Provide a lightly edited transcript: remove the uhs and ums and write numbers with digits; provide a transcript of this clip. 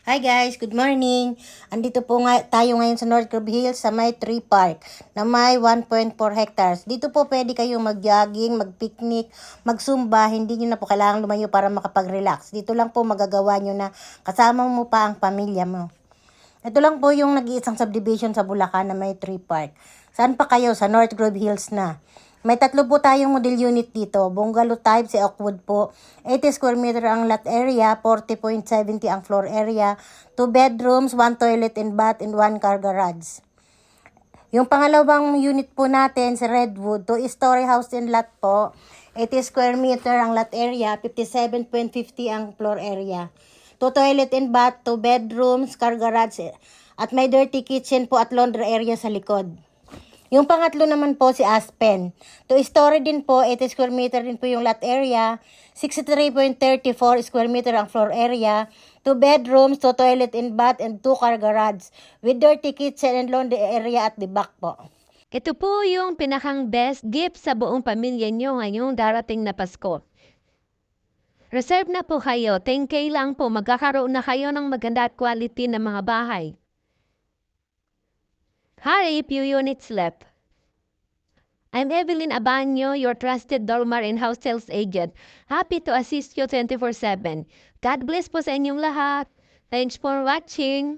Hi guys, good morning. Andito po nga tayo ngayon sa North Grove Hills sa may tree park na may 1.4 hectares. Dito po pwede kayong mag-jogging, mag-picnic, mag-zumba. Hindi nyo na po kailangan lumayo para makapag-relax. Dito lang po magagawa nyo na kasama mo pa ang pamilya mo. Ito lang po yung nag-iisang subdivision sa Bulacan na may tree park. Saan pa kayo? Sa North Grove Hills na. May tatlo po tayong model unit dito. Bungalow type si Oakwood po. 80 square meter ang lot area, 40.70 ang floor area, 2 bedrooms, 1 toilet and bath, and 1 car garage. Yung pangalawang unit po natin sa Redwood, 2-story house and lot po. 80 square meter ang lot area, 57.50 ang floor area. 2 toilet and bath, 2 bedrooms, car garage, at may dirty kitchen po at laundry area sa likod. Yung pangatlo naman po si Aspen. 2-story din po, 80 square meter din po yung lot area, 63.34 square meter ang floor area, 2 bedrooms, 2 toilet and bath, and 2 car garage with dirty kitchen and laundry area at the back po. Ito po yung pinakang best gift sa buong pamilya nyo ngayong darating na Pasko. Reserve na po kayo, 10K lang po, magkakaroon na kayo ng maganda at quality na mga bahay. Hurry, few units left. I'm Evelyn Abanyo, your trusted Dormar and house sales agent. Happy to assist you 24/7. God bless po sa inyong lahat. Thanks for watching.